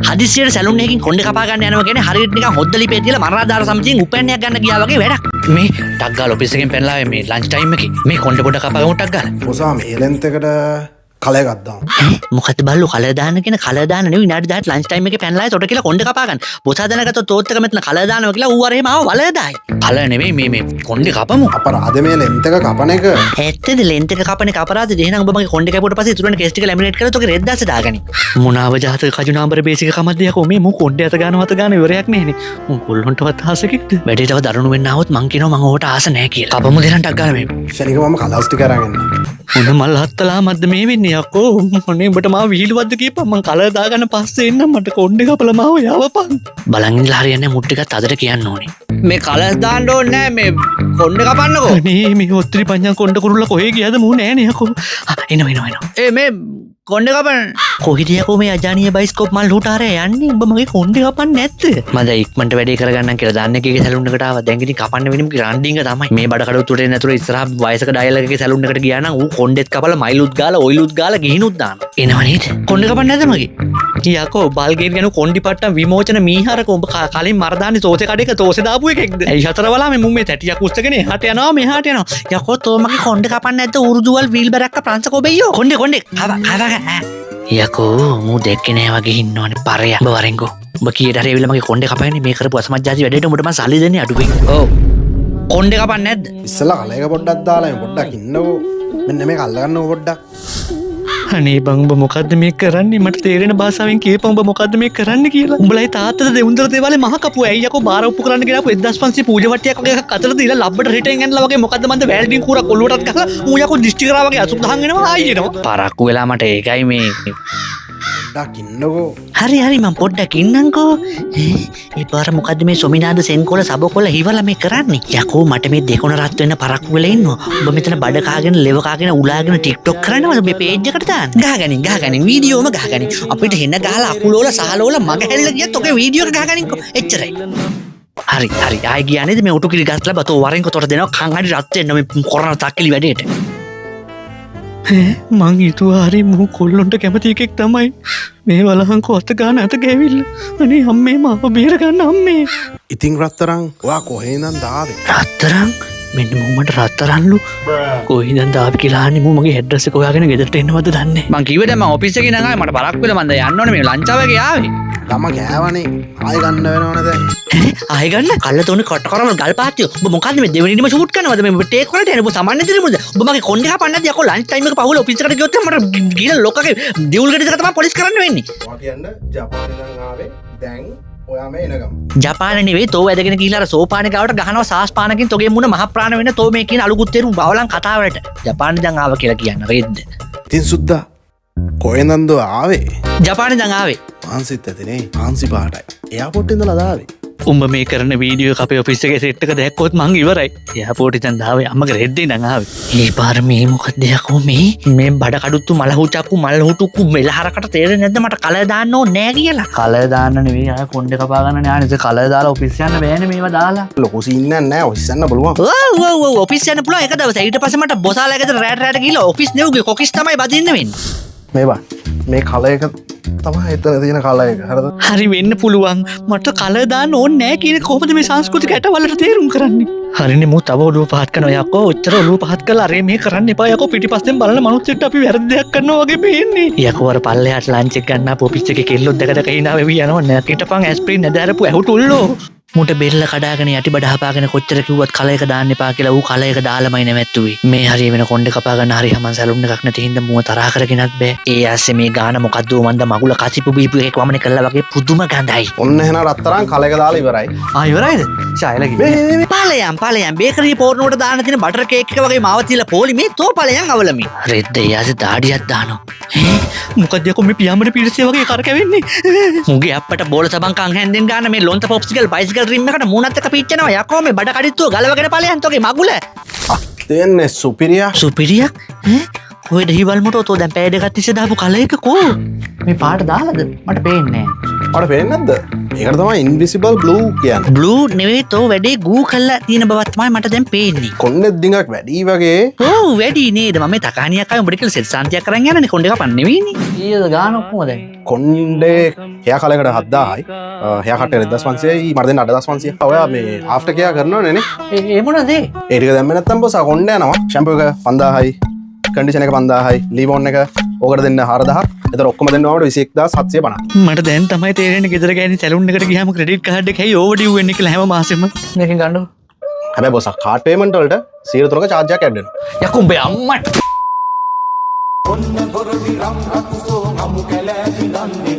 හදිසියට salon එකකින් කොණ්ඩේ කපා ගන්න යනවා කියන්නේ හරියට නිකන් හොද්දලි පෙත් කියලා මරණාදාර සමිතියෙන් උපැන්නයක් ගන්න ගියා වගේ වැඩක්. මේ ටක් ගාලා ඔෆිස් එකෙන් පැනලා මේ ලන්ච් ටයිම් එකේ මේ කොණ්ඩේ පොඩ කපාගමු ටක් ගාලා. මොසා මේ ලෙන්ත් එකට කලය ගත්තාම. මොකද බල්ලු කලය දාන්න කියන කලය දාන්න නෙවෙයි විනාඩි 10ට ලන්ච් ටයිම් එකේ පැනලා තොට කියලා කොණ්ඩේ කපා ගන්න. බොසා දැනගත්තොත් තෝත් එක මෙතන කලය දානවා කියලා ඌ අර එහෙම ආව වලය දායි. කලය නෙවෙයි මේ කොණ්ඩේ කපමු. අපරාධ මේ ලෙන්ත් එක කපන එක. ඇත්තද ලෙන්ත් එක කපන එක අපරාධද? එහෙනම් ඔබ මගේ කොණ්ඩේ කැපුවට පස්සේ ඉතුරු වෙන කෙස් ටික ලැමිනේට් කරලා තෝගේ රෙද් දාස දාගනි. මොනාව ජාතක කජුනාම්බර බේසික කමද්ද යකෝ මේ මු කොණ්ඩේ අත ගන්න ඉවරයක් නෙහෙනේ. මු කොල්ලොන්ටවත් ආසෙකිට. වැඩේටව දරුණු වෙන්න આવොත් මං කියනවා මං ඕකට ආස නැහැ කියලා. කපමු දෙන්න ටක් ගාලා මේ. ශනික මම කලස් ටික අරගෙන. මොන මල් හත්තලා මද්ද මේ වෙන්නේ යකෝ. මොනේ උඹට මාව විහිළුවද්ද කියපන් මං කලය දාගන්න පස්සේ එන්න මට කොණ්ඩේ කපලා මාව යවපන්. බලන් ඉඳලා හරියන්නේ මුට් ටිකත් අදට කියන්න ඕනේ. මේ කලස් දාන්න ඕනේ නැහැ මේ කොණ්ඩේ කපන්නකෝ. අනේ මේ ඔත්‍රි පඤ්ඤා කොණ්ඩ කුරුල්ලා කොහෙ ගියාද මූ නෑනේ යකෝ. එනවා. මේ කොණ්ඩේ කපන්න. කොහෙද යකෝ මේ අජානීය බයිස්කෝප් මල් හුටාරේ යන්නේ? උඹ මගේ කොණ්ඩේ කපන්නේ නැද්ද? මම දැන් ඉක්මනට වැඩේ කරගන්නම් කියලා දාන්න එකේ සැලුන් එකට ආවා. දැන් ඉතින් කපන්න වෙන්නේ මොකද රන්ඩින්ග තමයි. මේ බඩ කඩුත් උඩේ නැතුව ඉස්සරහ වයසක ඩයල් එකේ සැලුන් එකට ගියා නම් ඌ කොණ්ඩෙත් කපලා මයිලුත් ගාලා ඔයිලුත් ගාලා ගිහිනුත් දානවා. එනවා නේද? කොණ්ඩේ කපන්න නැද්ද මගේ? යකෝ බල්ගේන් යන කොණ්ඩි පට්ටම් විමෝචන මීහරක උඹ කලින් මරදාන්නේ තෝසේ කඩේක තෝසේ දාපු එකෙක්ද? ඇයි හතර වලා මේ මුම් මේ තැටියක් උස්සගෙන එහාට යනවා මෙහාට යනවා. යකෝ තෝ මගේ කොණ්ඩේ කපන්න නැද්ද? උරුදුවල් වීල් බැරක්ක ප්‍රංශ කොබෙයියෝ. කොණ්ඩේ කව යකෝ මූ දැක්කේ නෑ වගේ ඉන්නවනේ පරය. උඹ වරෙන්කෝ. උඹ කීයට හරි ඇවිල්ලා මගේ කොණ්ඩේ කපන්නේ මේ කරපු අසමජ්ජාති වැඩේට උඹට මම සල්ලි දෙන්නේ අඩුවෙන්. ඔව්. කොණ්ඩේ කපන්නේ නැද්ද? ඉස්සලා කලයක පොඩ්ඩක් දාලා මේ පොඩ්ඩක් ඉන්නකෝ. මෙන්න මේක අල්ල ගන්නකො පොඩ්ඩක්. අනේ බං උඹ මොකද්ද මේ කරන්නේ? මට තේරෙන භාෂාවෙන් කියපන් උඹ මොකද්ද මේ කරන්නේ කියලා. උඹලයි තාත්තද දෙවුන්දර දේවාලේ මහ කපුව. ඇයි යකෝ බාර ඔප්පු කරන්න ගෙනාපු 1500 පූජා වට්ටියක් වගේ එකක් අතට දීලා ලබ්බට රිටෙන් ඇනලා වගේ මොකද්ද මන්ද වැල්ඩින් කුරා කොල්ලුවටත් ගහලා මූ යකෝ දිෂ්ටි කරා වගේ අසුක් දහන් වෙනවා ආයි එනවා. පරක්කු වෙලා මට ඒකයි මේ පොඩ්ඩක් ඉන්නකෝ. හරි මම පොඩ්ඩක් ඉන්නම්කෝ. ඒ පාර මොකද්ද මේ සොමිනාද සෙන්කොල සබකොල හිවලා මේ කරන්නේ? යකෝ මට මේ දෙකොන රත් වෙන්න පරක්කු වෙලා ඉන්නවා. ඔබ මෙතන බඩ කාගෙන ලෙව කාගෙන උලාගෙන ටික්ටොක් කරනවද මේ පේජ් එකට දාන්න? ගහගනින් වීඩියෝම ගහගනින්. අපිට හෙන්න ගහලා අකුලෝල සහලෝල මග හැරිලා ගියත් ඔකේ වීඩියෝ එක ගහගනින්කෝ. එච්චරයි. හරි ආයි ගියානේද මේ උටු කිරි ගස්ලා බතෝ වරෙන්කෝ තොට දෙනවා කන් හරි රත් වෙන්න මේ කොරන තක්කලි වැඩේට. මං හිතුවා හරි මූ කොල්ලොන්ට කැමති එකෙක් තමයි. මේ වලහංකෝ අත ගන්න අත ගෑවිල්ල. අනේ අම්මේ මාව බේර ගන්න අම්මේ. ඉතින් රත්තරන් ඔයා කොහේ ඉඳන් දාවේ? රත්තරන් මෙන්න මට රත්තරන්ලු කොහින්ද දාපි කියලා අහන්නේ මම මගේ ඇඩ්‍රස් එක හොයාගෙන ගෙදරට එන්නවද දන්නේ. මං කිව්වේ දැන් මම ඔෆිස් එකේ ඉඳන් ආවේ මට බරක් වෙලා මම දැන් යන්න ඕනේ මේ ලන්ච් අවර් එකේ ආවේ. ළම ගෑවනේ ආයෙ ගන්න වෙනවනේ දැන්. ආයෙ ගන්න කල්ල තෝනේ කට කරවල ගල් පාත්තියෝ. ඔබ මොකද්ද මේ දෙවෙනිදීම ෂූට් කරනවද මේ ටේක් වලට එන්නේ ඔබ සාමාන්‍ය දිරිමුද? ඔබ මගේ කොණ්ඩේ කපන්න නැද්ද යකෝ ලන්ච් ටයිම් එක පහුවල ඔෆිස් එකට ගියොත් මට ගිහලා ලොකගේ දියුල් ගෙඩි දෙක තමයි පොලිස් කරන්න වෙන්නේ. ඔයා කියන්නේ ජපානයේ ඉඳන් ආවේ දැන් ඔයා මේ එනගම. ජපාන නෙවෙයි තෝ වැදගෙන ගිහලා අර සෝපානේ ගාවට ගහනවා සාස්පානකින් තෝගේ මුණ මහ ප්‍රාණ වෙන්න තෝ මේ කියන අලුකුත් තේරුම් බවලන් කතා වලට. ජපානේ දැන් ආව කියලා කියන්න රෙද්ද. ඉතින් සුද්දා කොහෙන්ද ආවේ? ජපානේ දැන් ආවේ. පාන්සිත් ඇතිනේ පාන්සි පාටයි. එයාපෝට් ඉඳලා දාවේ. උඹ මේ කරන වීඩියෝ එක අපේ ඔෆිස් එකේ සෙට් එක දැක්කොත් මං ඉවරයි. එයාපෝට් ඉඳන් දාවේ අම්මගේ රෙද්දේ ඉඳන් ආවේ. මේ පාර මේ මොකද යකෝ මේ බඩ කඩුත්තු මල හුචක්කු මල් හුටුක්කු මෙලහරකට තේරෙන්නේ නැද්ද මට කලය දාන්න ඕනේ නෑ කියලා. කලය දාන්න නෙවෙයි ආය කොණ්ඩේ කපා ගන්න නෑ නේද කලය දාලා ඔෆිස් යන්න බෑනේ මේවා දාලා. ලොකු සීන් නෑ ඔෆිස් යන්න බලුවා. ඔව් ඔෆිස් යන්න පුළුවන් එක දවසක්. ඊට පස්සේ මට බොසාලා ගෙදර රැට ගිහලා ඔෆිස් නෙවුගේ කොකිස් තමයි බදින්න වෙන්නේ. මේ බා මේ කලයක තමයි එතන තියෙන කලයක හරිද? හරි වෙන්න පුළුවන්. මට කලය දාන්න ඕනේ නෑ කියන කොහොමද මේ සංස්කෘතික ඇටවලට තේරුම් කරන්නේ? හරිනේ මූ තව ඔළුව පහත් කරනවා යකෝ. ඔච්චර ඔළුව පහත් කරලා අරේ මේ කරන්න එපා යකෝ. පිටිපස්සෙන් බලන මනුස්සයෙක්ට අපි වැරදි දෙයක් කරනවා වගේ පේන්නේ. යකෝ අර පල්ලෙහාට ලන්ච් එක ගන්න ආපු ඔෆිස් එකේ කෙල්ලොත් දැක ඉඳා වෙවි යනවා. නැකිටපන් ඇස්ප්‍රින් නැදාරපු ඇහුටුල්ලෝ. මුට බෙල්ල කඩාගෙන යටි බඩ හපාගෙන කොච්චර කිව්වත් කලයක දාන්න එපා කියලා ඌ කලයක දාලමයි නැවැත්තුවේ. මේ හරිය වෙන කොණ්ඩේ කපා ගන්න හරිය හමන් සැලුන් එකක් නැති හින්දා මුව තරහ කරගෙනත් බෑ. ඒ ඇස්සේ මේ ගාන මොකද්ද මන්ද මගුල කසිපු බීපු එකක් වමනේ කළා වගේ පුදුම ගඳයි. ඔන්න එහෙනම් රත්තරන් කලයක දාලා ඉවරයි. ඉවරයිද? ෂායලා කිව්වේ. ඵලයන් බේකරි පෝර්නුවට දාන්න තියෙන බටර් කේක් එක වගේ මාව තියලා පොලි මේ තෝ ඵලයන් අවලමි. රෙද්ද යාසේ දාඩියක් දානවා. මොකද යකෝ මේ පියාඹන පිරිසිය වගේ කරකැවෙන්නේ. මුගේ අප්පට බෝල සබන් කන් හැන්දෙන් ගන්න මේ ලොන්ත පොප්සිකල් බයිසිකල් රිම් එකට මූණත් එක පිච්චෙනවා යකෝ මේ බඩ කඩਿੱත්තුව ගලවගෙන ඵලයන් තෝගේ මගුල. දෙන්නේ සුපිරියා. කොහෙද හිවල් මොටෝ තෝ දැන් පැය දෙකක් තිස්සේ දාපු කලයක කෝ? මේ පාට දාලාද? මට පේන්නේ නැහැ. ඔයාලට පේන්නේ නැද්ද? ඒකට තමයි ඉන්විසිබල් බ්ලූ කියන්නේ. බ්ලූ නෙවෙයි තෝ වැඩේ ගූ කල්ලා තියෙන බවත් තමයි මට දැන් පේන්නේ. කොණ්ඩෙත් දිගක් වැඩි වගේ. ඔව් වැඩි නේද මම මේ තකානියක් අය උඹට කියලා සෙත් සාන්තියක් කරන් යනනේ කොණ්ඩේ කපන්න නෙවෙයිනේ. ඊයද ගාන ඔක්කොම දැන්. කොණ්ඩේ හයා කලකට 7000යි. හයා කට්ටේ 2500යි මට දෙන්න 8500. ඔයා මේ ආෆ්ටර් කෙයා කරනවනේ නේ. ඒ මොනද ඒ? ඒ ටික දැම්මේ නැත්තම් බොස් කොණ්ඩේ යනවා. ෂැම්පූ එක 5000යි. කන්ඩිෂන් එක 5000යි. ලීවෝන් එක ඕකට දෙන්න 4000ක්. එතන ඔක්කොම දෙන්නවම 21750. මට දැන් තමයි තේරෙන්නේ ගෙදර ගෑණි සැලුන් එකට ගියාම ක්‍රෙඩිට් කාඩ් එක ඇයි ඕවර්ඩියු වෙන්නේ කියලා හැම මාසෙම. මේකෙන් ගන්නකො. හැබැයි බොස් කාඩ් පේමන්ට් වලට 103ක charge එකක් ඇඩ් වෙනවා. යකෝ උඹේ අම්මට. ඔන්න දොර විරම් රතුසෝ නමු කැලෑවි දන්නේ